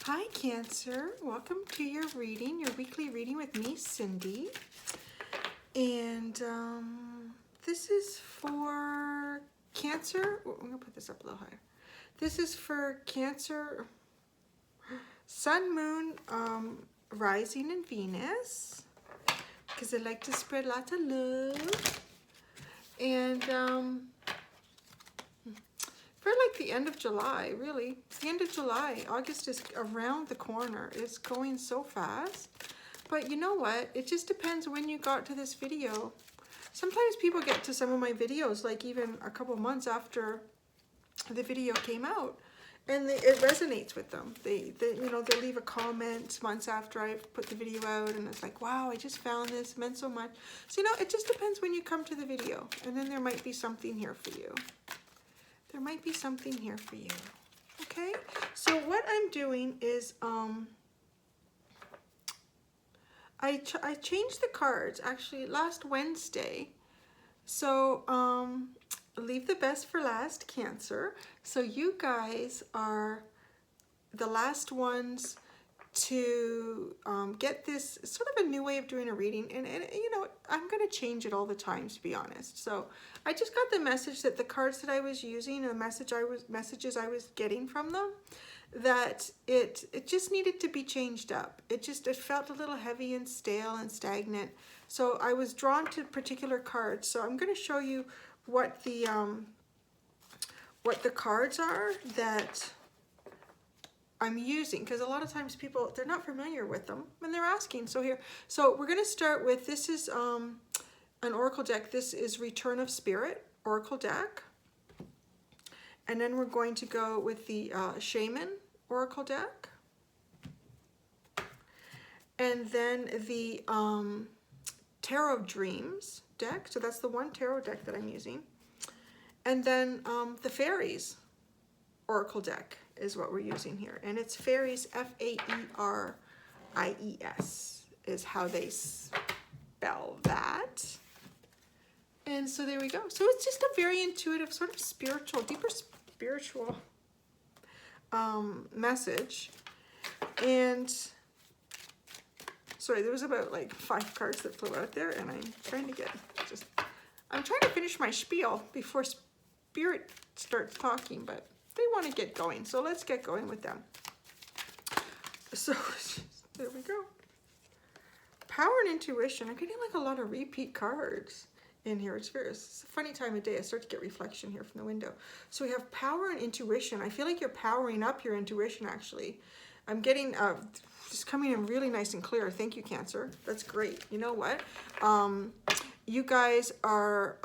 Hi Cancer, welcome to your reading, your weekly reading with me, Cindy. And this is for Cancer. I'm going to put this up a little higher. This is for Cancer, Sun, Moon, Rising, and Venus. Because I like to spread lots of love. And for like the end of July, really. The end of July. August is around the corner. It's going so fast. But you know what? It just depends when you got to this video. Sometimes people get to some of my videos, like even a couple months after the video came out, and it resonates with them. They they'll leave a comment months after I've put the video out, and it's like, wow, I just found this, it meant so much. So, it just depends when you come to the video, and then there might be something here for you. There might be something here for you. Okay? So what I'm doing is, I changed the cards actually last Wednesday. So leave the best for last, Cancer. So you guys are the last ones to get this sort of a new way of doing a reading, and I'm going to change it all the time, to be honest. So I just got the message that the cards that I was using and the messages I was getting from them, that it just needed to be changed up. It felt a little heavy and stale and stagnant. So I was drawn to particular cards. So I'm going to show you what the cards are that I'm using, because a lot of times people, they're not familiar with them and they're asking. So we're going to start with, this is an oracle deck. This is Return of Spirit oracle deck. And then we're going to go with the Shaman oracle deck. And then the Tarot of Dreams deck. So that's the one tarot deck that I'm using. And then the Fairies oracle deck is what we're using here. And it's Fairies, F-A-E-R-I-E-S is how they spell that. And so there we go. So it's just a very intuitive, sort of spiritual, deeper spiritual message. And sorry, there was about like 5 cards that flew out there, and I'm trying to finish my spiel before Spirit starts talking, but they want to get going, so let's get going with them. So there we go. Power and Intuition. I'm getting like a lot of repeat cards in here. It's a funny time of day. I start to get reflection here from the window. So we have Power and Intuition. I feel like you're powering up your intuition, actually. I'm getting just coming in really nice and clear. Thank you, Cancer. That's great. You know what? You guys are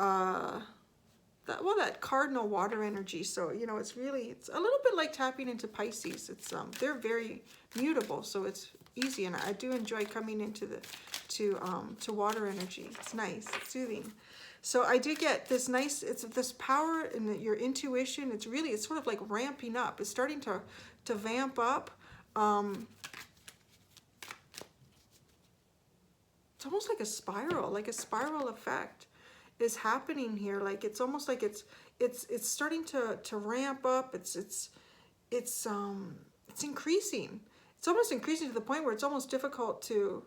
that cardinal water energy. So it's a little bit like tapping into Pisces. It's they're very mutable, so it's easy, and I do enjoy coming into to water energy. It's nice, it's soothing. So I do get this nice, it's this power in your intuition. It's sort of like ramping up. It's starting to vamp up. It's almost like a spiral effect is happening here. Like it's almost like it's starting to ramp up. It's increasing. It's almost increasing to the point where it's almost difficult to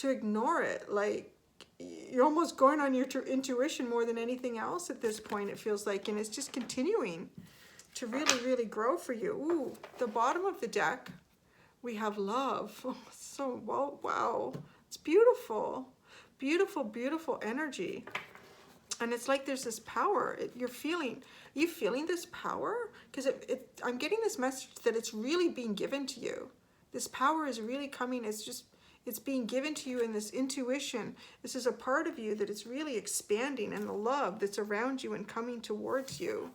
ignore it. Like you're almost going on your intuition more than anything else at this point, it feels like, and it's just continuing to really grow for you. Ooh, the bottom of the deck, we have Love. Oh, so wow. It's beautiful. Beautiful energy. And it's like there's this power. Are you feeling this power? Because I'm getting this message that it's really being given to you. This power is really coming. It's being given to you in this intuition. This is a part of you that is really expanding, and the love that's around you and coming towards you.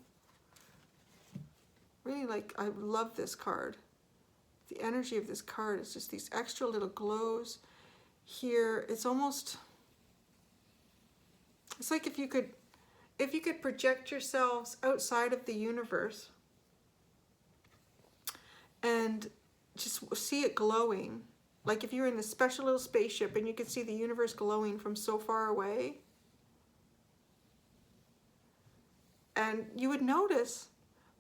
Really, I love this card. The energy of this card is just these extra little glows here. It's like if you could project yourselves outside of the universe and just see it glowing. Like if you were in this special little spaceship and you could see the universe glowing from so far away. And you would notice,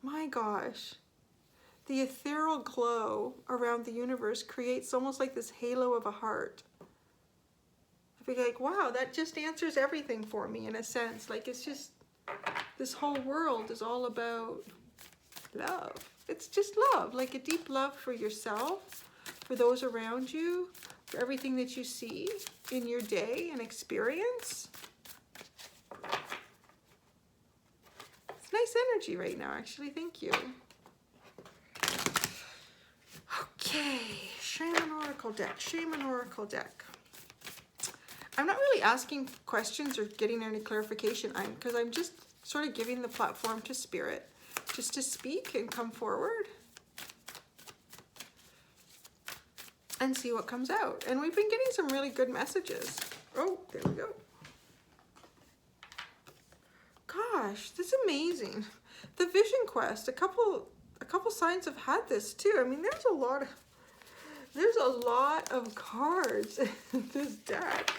my gosh, the ethereal glow around the universe creates almost like this halo of a heart. I'd be like, wow, that just answers everything for me in a sense. Like, it's just, this whole world is all about love. It's just love, like a deep love for yourself, for those around you, for everything that you see in your day and experience. It's nice energy right now, actually. Thank you. Okay, Shaman Oracle deck, Shaman Oracle deck. I'm not really asking questions or getting any clarification, because I'm just sort of giving the platform to Spirit, just to speak and come forward and see what comes out. And we've been getting some really good messages. Oh, there we go. Gosh, that's amazing. The Vision Quest, a couple signs have had this too. I mean, there's a lot of cards in this deck.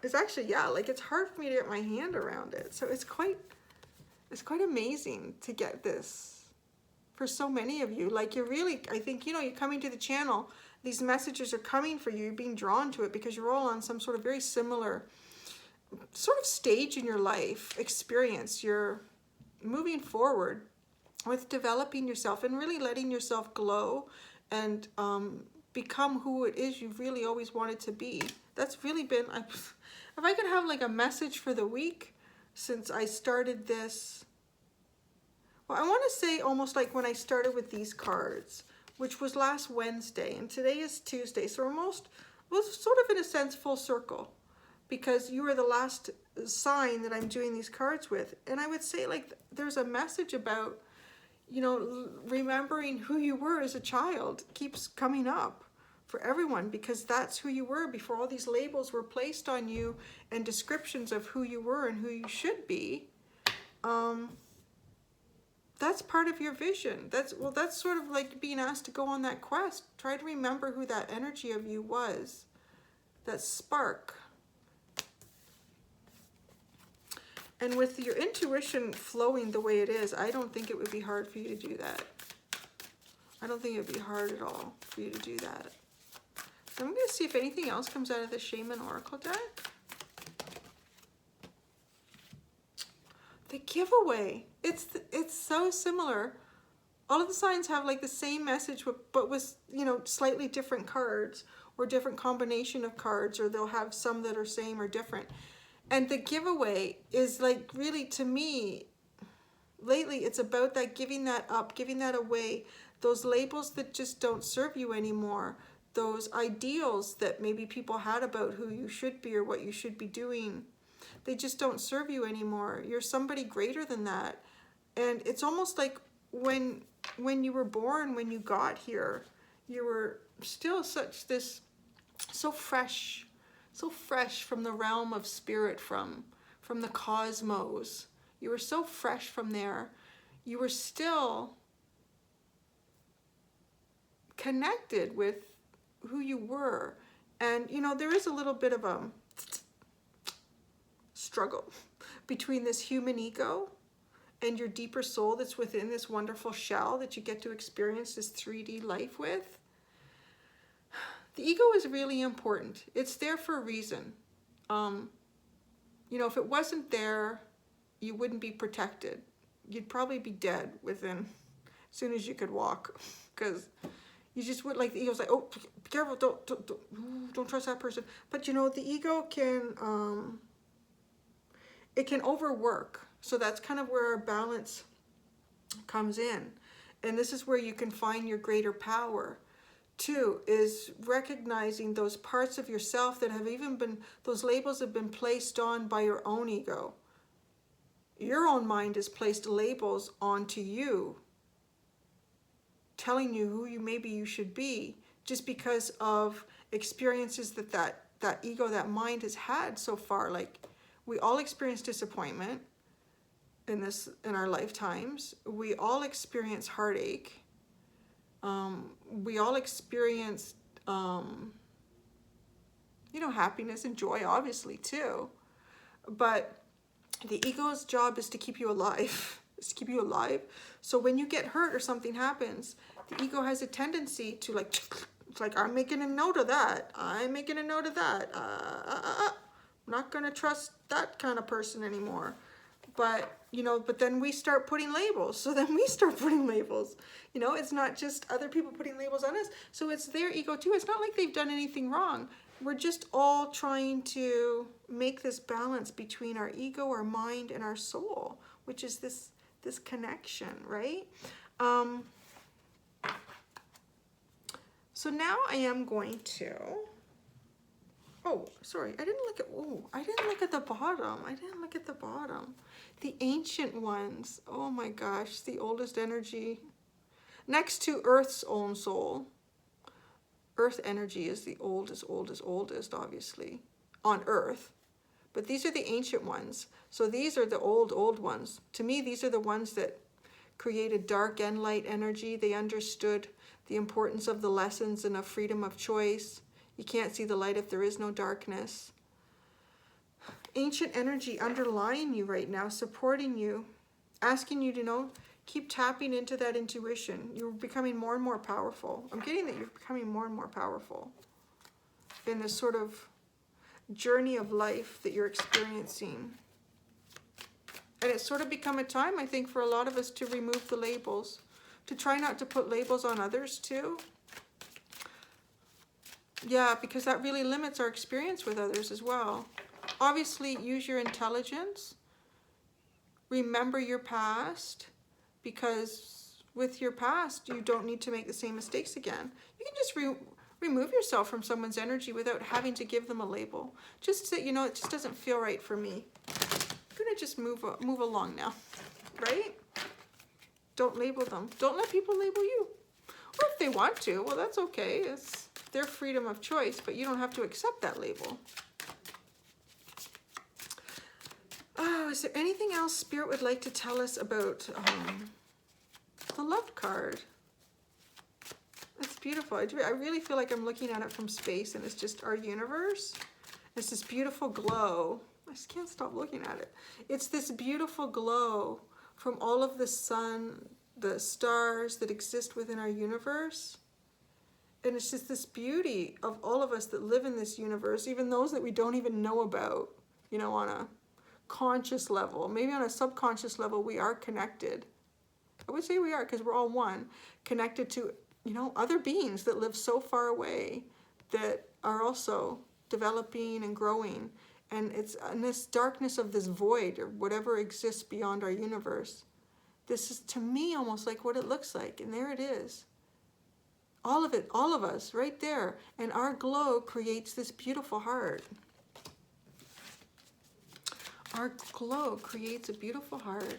It's actually, yeah, like it's hard for me to get my hand around it. So it's quite amazing to get this for so many of you. Like, you're really, I think, you know, you're coming to the channel, these messages are coming for you, you're being drawn to it because you're all on some sort of very similar sort of stage in your life experience. You're moving forward with developing yourself and really letting yourself glow and become who it is you've really always wanted to be. That's really been, if I could have like a message for the week since I started this, well, I want to say almost like when I started with these cards, which was last Wednesday, and today is Tuesday, so we're sort of in a sense full circle, because you were the last sign that I'm doing these cards with. And I would say, like, there's a message about, you know, remembering who you were as a child keeps coming up for everyone, because that's who you were before all these labels were placed on you and descriptions of who you were and who you should be. That's part of your vision. That's sort of like being asked to go on that quest. Try to remember who that energy of you was, that spark. And with your intuition flowing the way it is, I don't think it would be hard for you to do that. I don't think it would be hard at all for you to do that. So I'm going to see if anything else comes out of the Shaman Oracle deck. The giveaway. It's so similar. All of the signs have like the same message, but with, you know, slightly different cards or different combination of cards, or they'll have some that are same or different. And the giveaway is like, really, to me, lately, it's about that, giving that up, giving that away, those labels that just don't serve you anymore, those ideals that maybe people had about who you should be or what you should be doing. They just don't serve you anymore. You're somebody greater than that. And it's almost like when you were born, when you got here, you were still so fresh from the realm of spirit, from the cosmos. You were so fresh from there. You were still connected with who you were. And, you know, there is a little bit of a struggle between this human ego and your deeper soul that's within this wonderful shell that you get to experience this 3D life with. The ego is really important. It's there for a reason. You know, if it wasn't there, you wouldn't be protected. You'd probably be dead within, as soon as you could walk, because you just would, like, the ego's like, oh, be careful, don't trust that person. But you know, the ego can, it can overwork. So that's kind of where our balance comes in. And this is where you can find your greater power. Two is recognizing those parts of yourself that have even been, those labels have been placed on by your own ego. Your own mind has placed labels onto you, telling you who maybe you should be, just because of experiences that ego, that mind has had so far. Like, we all experience disappointment in our lifetimes. We all experience heartache. We all experience, you know, happiness and joy, obviously, too. But the ego's job is to keep you alive. It's to keep you alive. So when you get hurt or something happens, the ego has a tendency to like, it's like, I'm making a note of that. I'm making a note of that. I'm not going to trust that kind of person anymore. But, you know, but then we start putting labels. So then we start putting labels. You know, it's not just other people putting labels on us. So it's their ego too. It's not like they've done anything wrong. We're just all trying to make this balance between our ego, our mind, and our soul, which is this connection, right? So now I am going to, oh, sorry, I didn't look at the bottom. I didn't look at the bottom. The ancient ones, oh my gosh, the oldest energy. Next to Earth's own soul. Earth energy is the oldest, obviously, on Earth. But these are the ancient ones. So these are the old ones. To me, these are the ones that created dark and light energy. They understood the importance of the lessons and of freedom of choice. You can't see the light if there is no darkness. Ancient energy underlying you right now, supporting you, asking you to know, keep tapping into that intuition. You're becoming more and more powerful. I'm getting that you're becoming more and more powerful in this sort of journey of life that you're experiencing. And it's sort of become a time, I think, for a lot of us to remove the labels, to try not to put labels on others too. Yeah, because that really limits our experience with others as well. Obviously, use your intelligence. Remember your past, because with your past, you don't need to make the same mistakes again. You can just remove yourself from someone's energy without having to give them a label. Just say, you know, it just doesn't feel right for me. I'm gonna just move along now, right? Don't label them. Don't let people label you. Or if they want to, well, that's okay. It's their freedom of choice, but you don't have to accept that label. Oh, is there anything else Spirit would like to tell us about the love card? That's beautiful. I really feel like I'm looking at it from space, and it's just our universe. It's this beautiful glow. I just can't stop looking at it. It's this beautiful glow from all of the sun, the stars that exist within our universe. And it's just this beauty of all of us that live in this universe, even those that we don't even know about, you know, on a conscious level. Maybe on a subconscious level, we are connected. I would say we are, because we're all one, connected to, you know, other beings that live so far away that are also developing and growing. And it's in this darkness of this void, or whatever exists beyond our universe. This is, to me, almost like what it looks like. And there it is. All of it, all of us, right there. And our glow creates this beautiful heart. Our glow creates a beautiful heart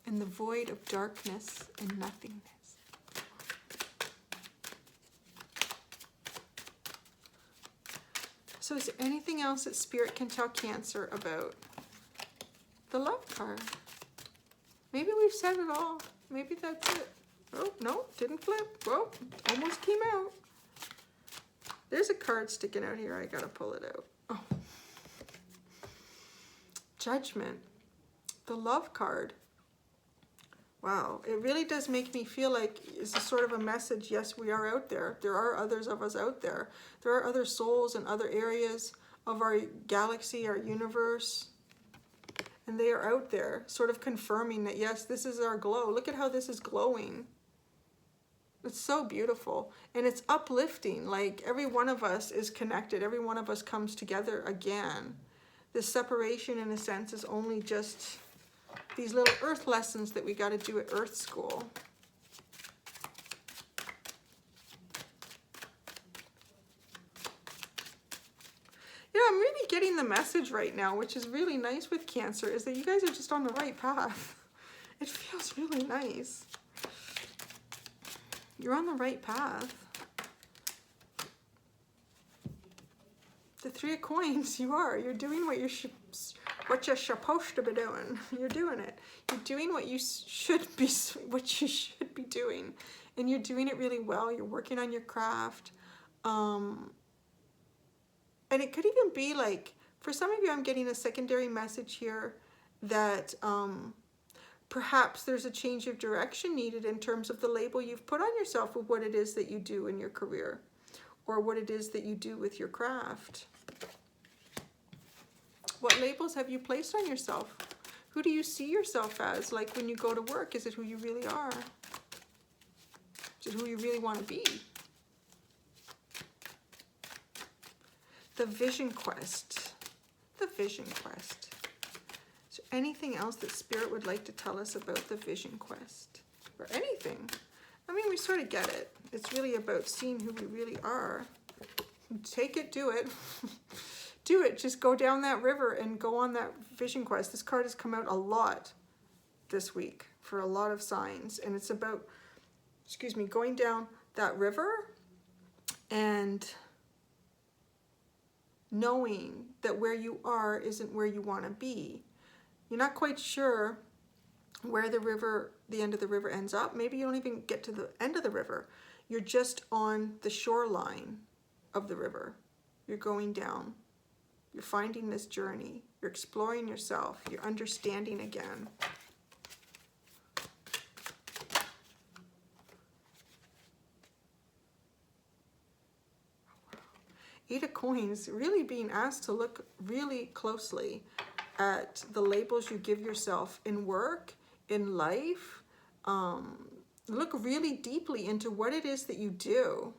in the void of darkness and nothingness. So is there anything else that Spirit can tell Cancer about the love card? Maybe we've said it all. Maybe that's it. Oh, no, didn't flip. Whoa, almost came out. There's a card sticking out here. I gotta pull it out. Oh. Judgment. The love card. Wow, it really does make me feel like it's a sort of a message. Yes, we are out there. There are others of us out there. There are other souls in other areas of our galaxy, our universe. And they are out there, sort of confirming that, yes, this is our glow. Look at how this is glowing. It's so beautiful. And it's uplifting. Like, every one of us is connected. Every one of us comes together again. This separation, in a sense, is only just these little earth lessons that we got to do at Earth School. Yeah, I'm really getting the message right now, which is really nice with Cancer, is that you guys are just on the right path. It feels really nice. You're on the right path. The Three of Coins, you are. You're doing what you're supposed to be doing. You're doing it. You're doing what you should be doing, and you're doing it really well. You're working on your craft, and it could even be like, for some of you, I'm getting a secondary message here that Perhaps there's a change of direction needed in terms of the label you've put on yourself of what it is that you do in your career, or what it is that you do with your craft. What labels have you placed on yourself? Who do you see yourself as? Like when you go to work, is it who you really are? Is it who you really want to be? The vision quest. The vision quest. Is there anything else that Spirit would like to tell us about the vision quest? Or anything? I mean, we sort of get it. It's really about seeing who we really are. Take it, do it. Do it. Just go down that river and go on that vision quest. This card has come out a lot this week for a lot of signs. And it's about, excuse me, going down that river and knowing that where you are isn't where you want to be. You're not quite sure where the river, the end of the river ends up. Maybe you don't even get to the end of the river. You're just on the shoreline of the river. You're going down. You're finding this journey. You're exploring yourself. You're understanding again. Eight of Coins, really being asked to look really closely at the labels you give yourself in work, in life. Look really deeply into what it is that you do.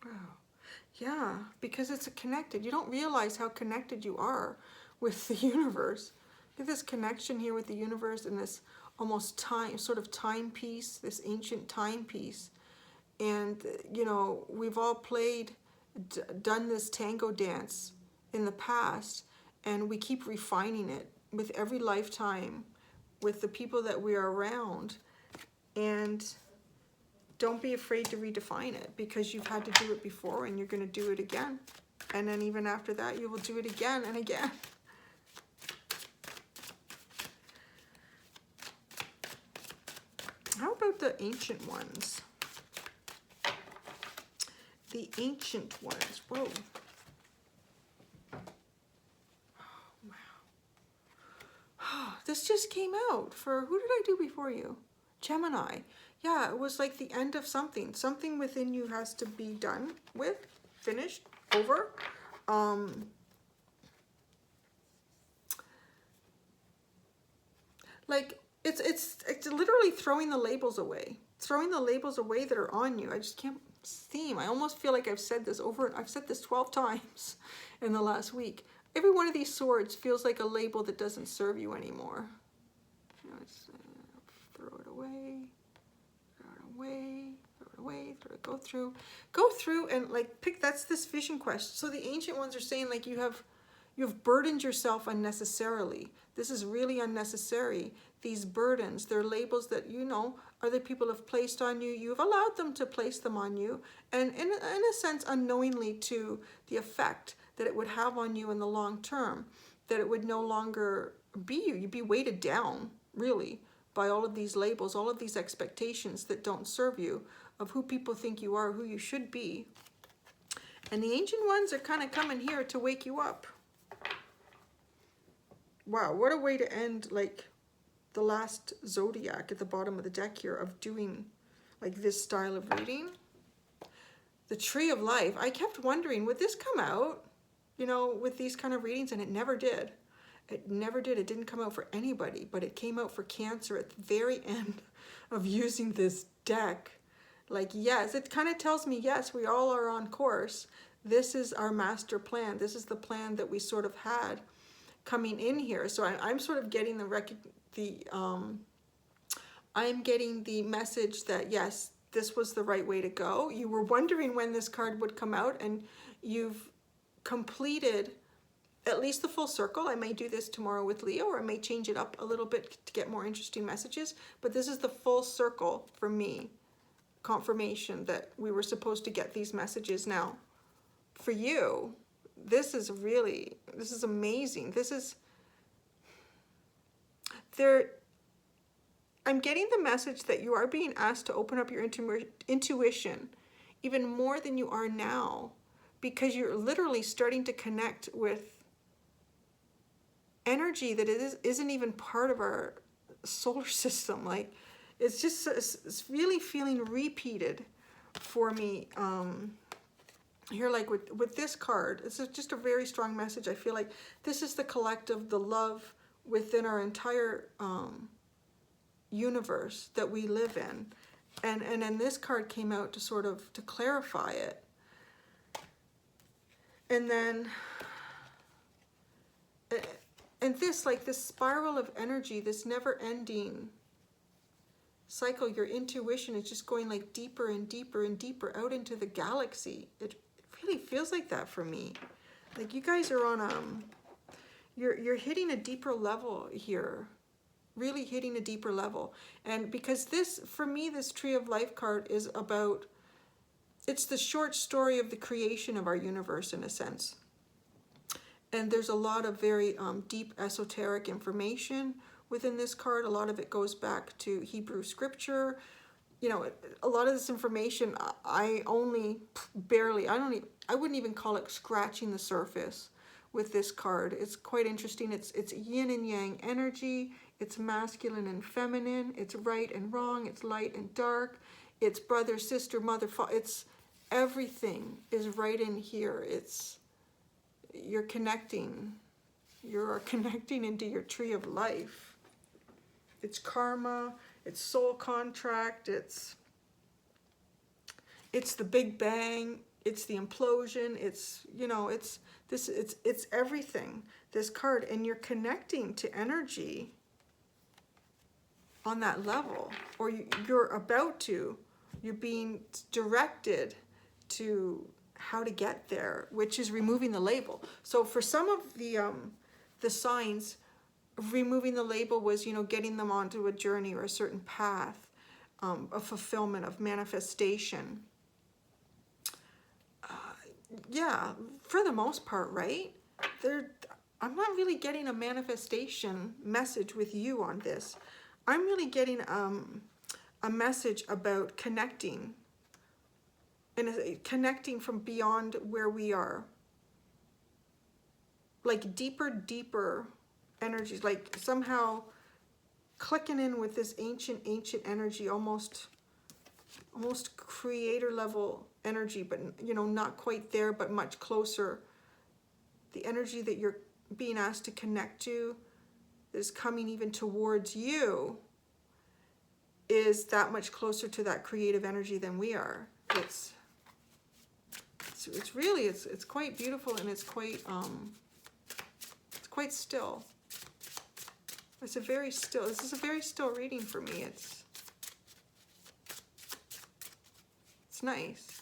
Wow. Yeah, because it's connected. You don't realize how connected you are with the universe. Look at this connection here with the universe and this almost time, sort of timepiece, this ancient timepiece. And, you know, we've all done this tango dance in the past, and we keep refining it with every lifetime, with the people that we are around. And don't be afraid to redefine it, because you've had to do it before and you're going to do it again. And then even after that, you will do it again and again. How about the ancient ones? The ancient ones. Whoa. Oh, wow. This just came out for, who did I do before you? Gemini. Yeah, it was like the end of something. Something within you has to be done with, finished, over. Like, it's literally throwing the labels away. Throwing the labels away that are on you. I just can't seem. I almost feel like I've said this over. I've said this 12 times in the last week. Every one of these swords feels like a label that doesn't serve you anymore. You know, it's, throw it away. Throw it away. Throw it away. Throw it. Go through and like pick. That's this vision quest. So the ancient ones are saying like you've burdened yourself unnecessarily. This is really unnecessary. These burdens, they're labels that, you know, other people have placed on you. You've allowed them to place them on you. And in a sense, unknowingly to the effect that it would have on you in the long term, that it would no longer be you. You'd be weighted down, really, by all of these labels, all of these expectations that don't serve you, of who people think you are, who you should be. And the ancient ones are kind of coming here to wake you up. Wow, what a way to end, like, the last Zodiac at the bottom of the deck here of doing, like, this style of reading. The Tree of Life. I kept wondering, would this come out, you know, with these kind of readings? And it never did. It never did. It didn't come out for anybody, but it came out for Cancer at the very end of using this deck. Like, yes, it kind of tells me, yes, we all are on course. This is our master plan. This is the plan that we sort of had coming in here. So I'm sort of getting I'm getting the message that yes, this was the right way to go. You were wondering when this card would come out, and you've completed at least the full circle. I may do this tomorrow with Leo, or I may change it up a little bit to get more interesting messages, but this is the full circle for me. Confirmation that we were supposed to get these messages. Now, for you, this is amazing. I'm getting the message that you are being asked to open up your intuition even more than you are now, because you're literally starting to connect with energy that isn't even part of our solar system. Like, it's really feeling repeated for me here. Like with this card, it's just a very strong message. I feel like this is the collective, the love within our entire universe that we live in. And then this card came out to sort of to clarify it. And then and this, like this spiral of energy, this never-ending cycle, your intuition is just going like deeper and deeper and deeper out into the galaxy. It really feels like that for me. Like you guys are on you're hitting a deeper level here, really hitting a deeper level. And because this, for me, this Tree of Life card is about, it's the short story of the creation of our universe in a sense. And there's a lot of very deep esoteric information within this card. A lot of it goes back to Hebrew scripture. You know, a lot of this information I only barely, I wouldn't even call it scratching the surface with this card. It's quite interesting. It's yin and yang energy. It's masculine and feminine. It's right and wrong. It's light and dark. It's brother, sister, mother, father. It's everything is right in here. You're connecting into your Tree of Life. It's karma, it's soul contract, it's the Big Bang, it's the implosion, it's, you know, it's everything, this card. And you're connecting to energy on that level, or you're being directed to how to get there, which is removing the label. So for some of the signs, removing the label was, you know, getting them onto a journey or a certain path of fulfillment, of manifestation. Yeah, for the most part, right? I'm not really getting a manifestation message with you on this. I'm really getting a message about connecting, and connecting from beyond where we are. Like deeper energies, like somehow clicking in with this ancient energy, almost creator level energy, but, you know, not quite there, but much closer. The energy that you're being asked to connect to is coming even towards you, is that much closer to that creative energy than we are. It's really, it's quite beautiful, and it's quite still. This is a very still reading for me. It's nice.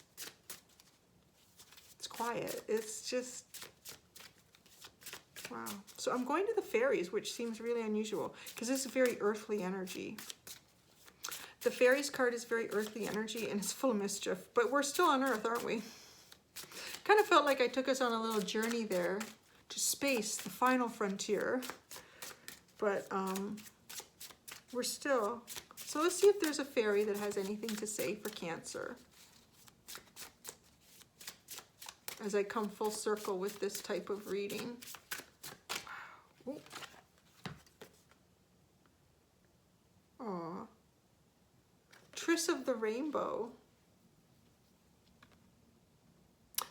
It's quiet. It's just, wow. So I'm going to the fairies, which seems really unusual because this is very earthly energy. The fairies card is very earthly energy, and it's full of mischief, but we're still on Earth, aren't we? Kind of felt like I took us on a little journey there to space, the final frontier. But we're still. So let's see if there's a fairy that has anything to say for Cancer. As I come full circle with this type of reading. Wow. Aw. Triss of the Rainbow.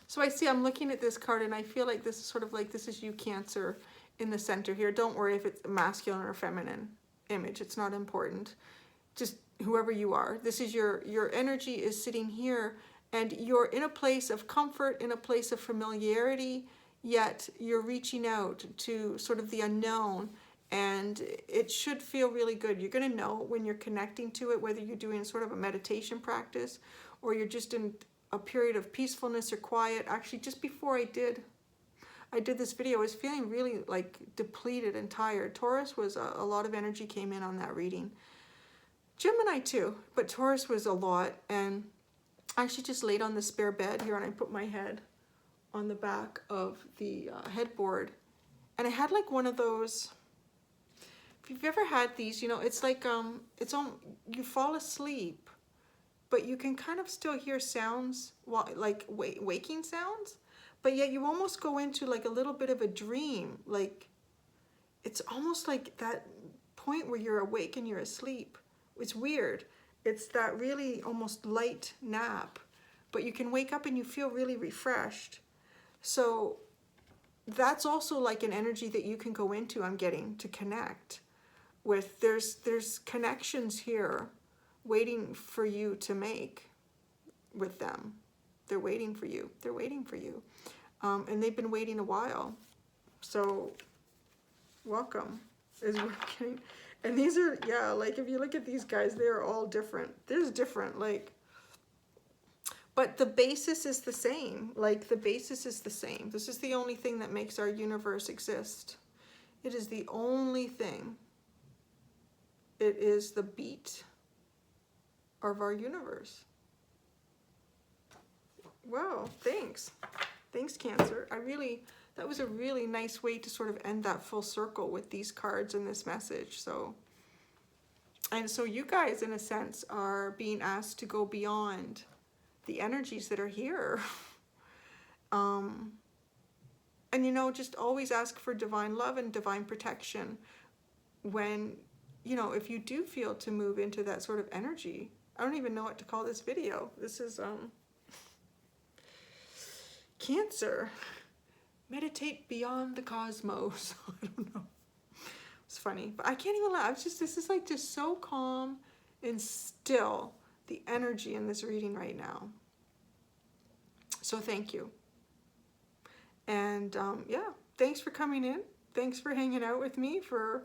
So I see, I'm looking at this card, and I feel like this is sort of like, this is you, Cancer, in the center here. Don't worry if it's a masculine or feminine image. It's not important. Just whoever you are. This is your energy is sitting here, and you're in a place of comfort, in a place of familiarity, yet you're reaching out to sort of the unknown, and it should feel really good. You're going to know when you're connecting to it, whether you're doing sort of a meditation practice or you're just in a period of peacefulness or quiet. Actually, just before I did this video, I was feeling really like depleted and tired. Taurus was a lot of energy came in on that reading. Gemini too, but Taurus was a lot. And I actually just laid on the spare bed here, and I put my head on the back of the headboard, and I had like one of those, if you've ever had these, you know, it's like you fall asleep, but you can kind of still hear sounds, like waking sounds, but yet you almost go into like a little bit of a dream. Like it's almost like that point where you're awake and you're asleep. It's weird. It's that really almost light nap, but you can wake up and you feel really refreshed. So that's also like an energy that you can go into, I'm getting, to connect with. There's connections here waiting for you to make with them. They're waiting for you. They're waiting for you. And they've been waiting a while. So welcome is what I'm getting. And these are, yeah, like if you look at these guys, they're all different. There's different, like, but the basis is the same. Like the basis is the same. This is the only thing that makes our universe exist. It is the only thing. It is the beat of our universe. Wow, thanks. Thanks, Cancer. That was a really nice way to sort of end that full circle with these cards and this message. So you guys, in a sense, are being asked to go beyond the energies that are here. And, you know, just always ask for divine love and divine protection when, you know, if you do feel to move into that sort of energy. I don't even know what to call this video. This is Cancer. Meditate beyond the cosmos. I don't know. It's funny, but I can't even laugh. This is like just so calm and still, the energy in this reading right now. So thank you. And yeah, thanks for coming in. Thanks for hanging out with me for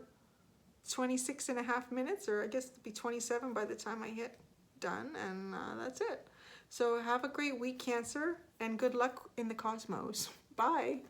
26.5 minutes, or I guess it'll be 27 by the time I hit done. And that's it. So have a great week, Cancer, and good luck in the cosmos. Bye.